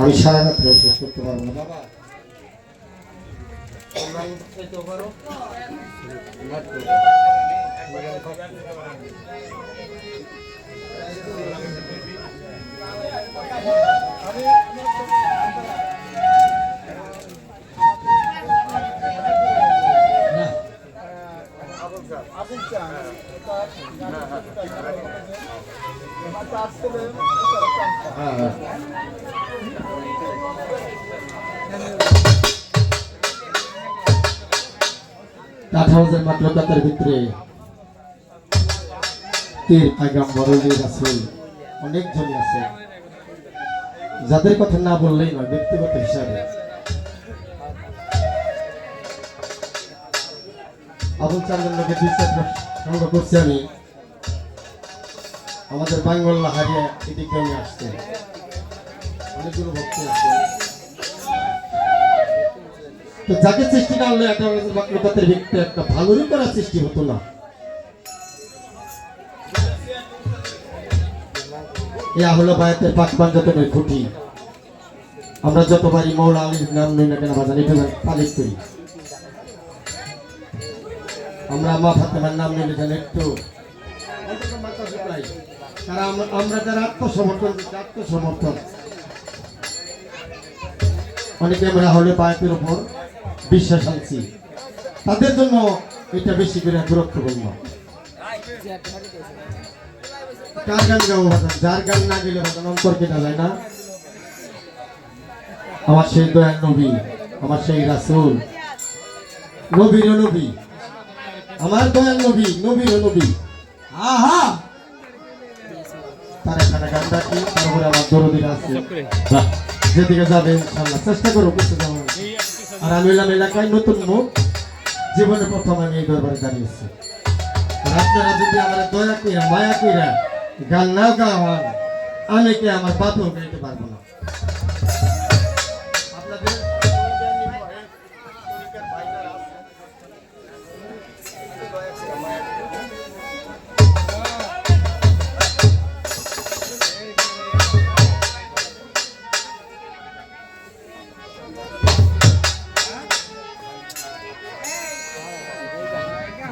আমি সারা রাত শেষ করতে পারবো না বাবা। কাঠাওয়াজের মাত্রকাতের ভিতরে তীর পয়গম্বর রাসূল অনেকজনই আছে, যাদের কথা না বললেই নয় ব্যক্তিগত হিসাবে। আবুল চান্দের লোকে সঙ্গ করছি আমি, আমাদের বাঙ্গল্লা হারিয়া এদিকে আমি আসছে, অনেকগুলো ভক্তি আছে। তো যাকে সৃষ্টি না হলে একটা ভিত্তি একটা ভালোই করার সৃষ্টি হতো না। ইয়া হলো বায়াতের পাক পাঞ্জাতনের খুঁটি। আমরা যতবারই মৌলা আলীর নাম নই না কেন বাজান এটা পালিত করি। আমরা মা ফাতেমার নাম নিলে যেন একটু আমরা যারা আত্মসমর্থন অনেকে আমরা হলে বায়াতের উপর বিশ্বাস আনছি, তাদের জন্য এটা বেশি করে গুরুত্বপূর্ণ। কার গান গাবো বাজান? যার গান না গেলে বাজান অন্তর কেনা যায় না। আমার সেই দয়াল নবী, আমার সেই রাসূল, নবীর নবী, আমার দয়াল নবী, নবীর নবী। আহা তার একটা গান ডাকি, তারপরে আমার দরদির আছে যেদিকে যাবে ইনশাআল্লাহ চেষ্টা করো কিছু যাওয়ার। আর আমি হলাম এলাকায় নতুন মুখ, জীবনে প্রথম আমি এই দরবারে দাঁড়িয়েছি। আপনারা যদি আমার দয়া কইরা মায়া কইরা গান না গাওয়ান, আমি কে আমার বাপও গাইতে পারবো না।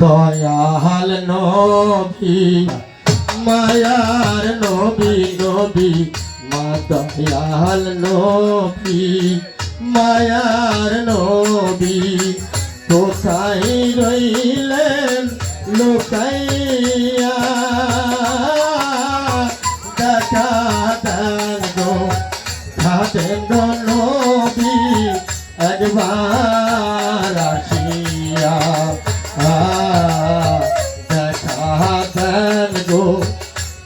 দয়াল নবী মায়ার নবী, নবী মা দয়াল নবী মায়ার নবী, কোথায় রইলেন লুকাইয়া, দেখা দেন গো খাতেন গো নবী একবার আসিয়া, দেখা দেন গো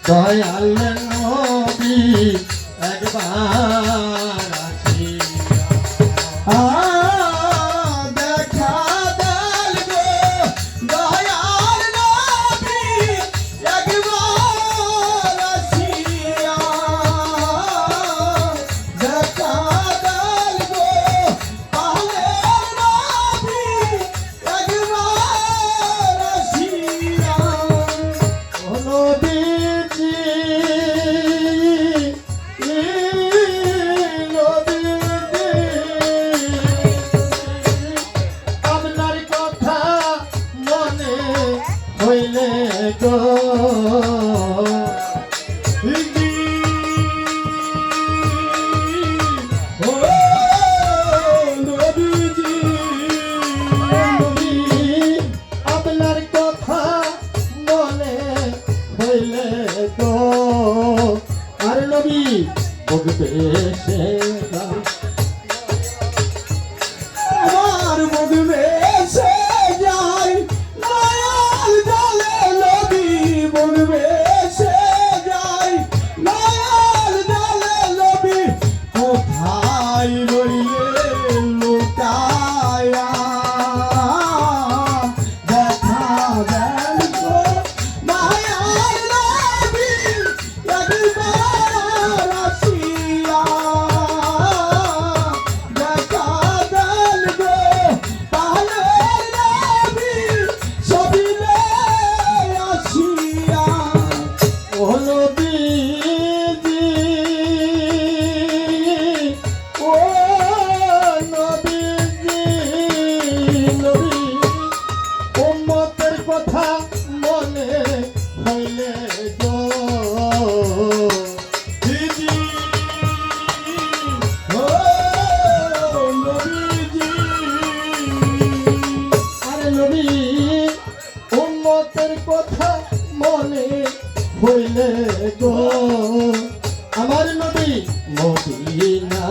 দয়াল নবী একবার আসিয়া। দেখা দেন গো দয়াল নবী একবার আসিয়া, দেখা দেন গো পালের নবী একবার আসিয়া। ও নবীজি আপনার কথা মনে হইলে গো আপনার কথা মনে হইলে গো, আর নবী বলবে সে আমার বলবে সে যায় নয়াল জলে, নবী বলবে সে যায় নয়াল জলে, নবী কোথায় রইলে লুকায়া, দেখা দেন গো মায়ার নবী একবার আসিয়া।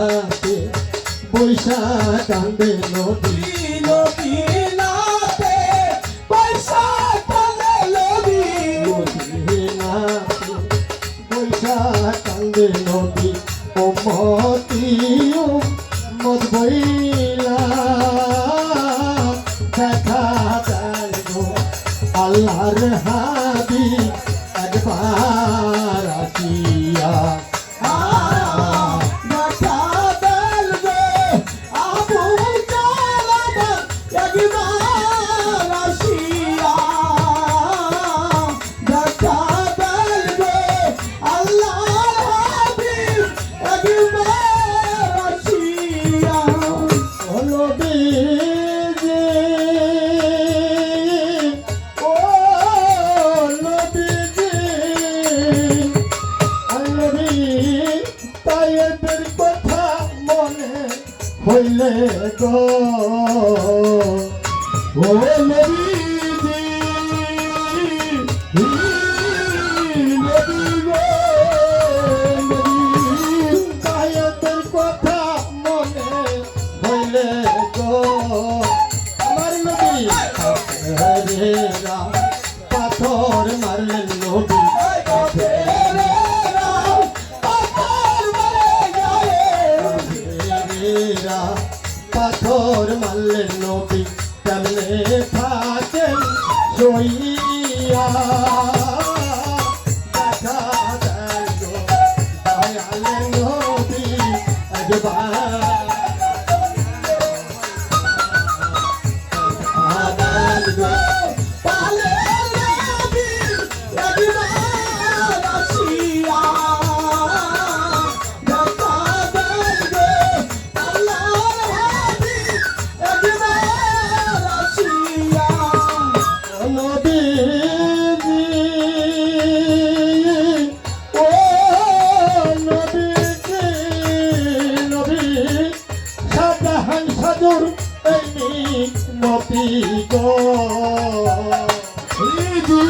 মদিনাতে বৈশা কান্দে নবী মদিনাতে পয়সা কান্দে নবী মদিনাতে বৈশা কান্দে নবী উম্মতি উম্মত বইলা দেখা দেয় গো আল্লাহর হাবিব একবার আসিয়া দেখা দেলবে আবু জালাল একবার আসিয়া দেখা দেলবে আল্লাহর হাবিব একবার আসিয়া ও নবীজি ও নবীজি নবী তাইদের কথা মনে হইলে গো ও নবীজি নবী গো নবী তাইদের কথা মনে হইলে গো আমার নবী পাথর মারলেন নবী পাথর মারলেন নবী কেমনে থাকেন সইয়া দেখা দেয় গো দয়াল নবী একবার আদাল গো নবীজি ও নবীজি নবী সাবধান সাজুর এই নবী গো নবীজি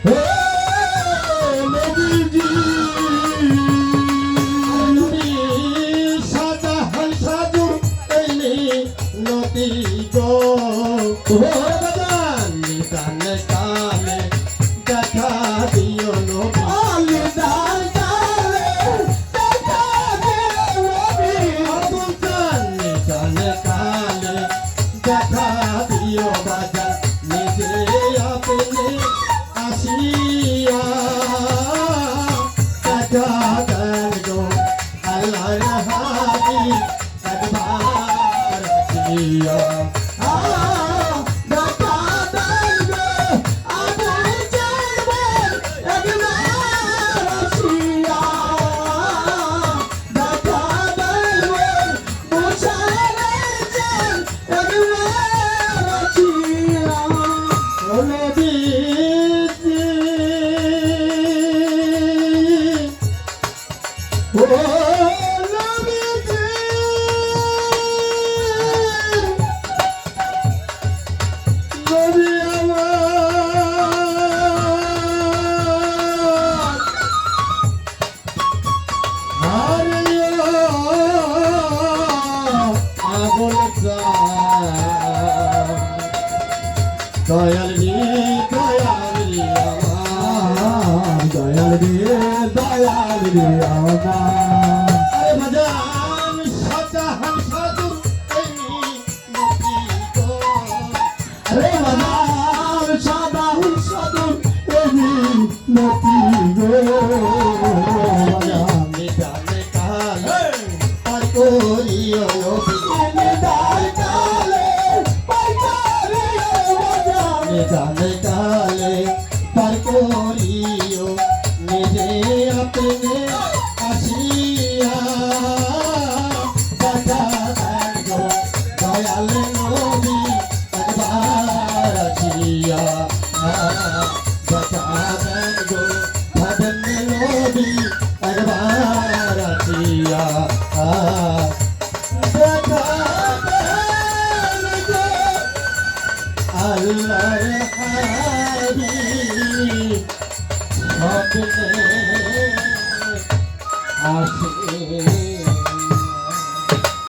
ও নবীজি নবী সাবধান সাজুর এই নবী গো নিদান কালে দেখা দিও নবী নিদান কালে দেখা দিও বাজার নিজে আপনি আসিয়া দেখা দেন গো আল্লাহর হাবিব একবার আসিয়া দয়াল রে দয়াল রে আমার দয়াল রে দয়াল রে আমার আরে ভজন সাজাহান সাধুর এই নবী গো আরে ভজন সাজাহান সাধুর এই নবী গো নিদানে কালে আর করিও নবী নিদানে কালে নিদানে কালে পার করিও নিজে আপনি আসিয়া দেখা দেন গো দয়াল নবী একবার আসিয়া দেখা দেন গো ভাবেন নবী একবার আসিয়া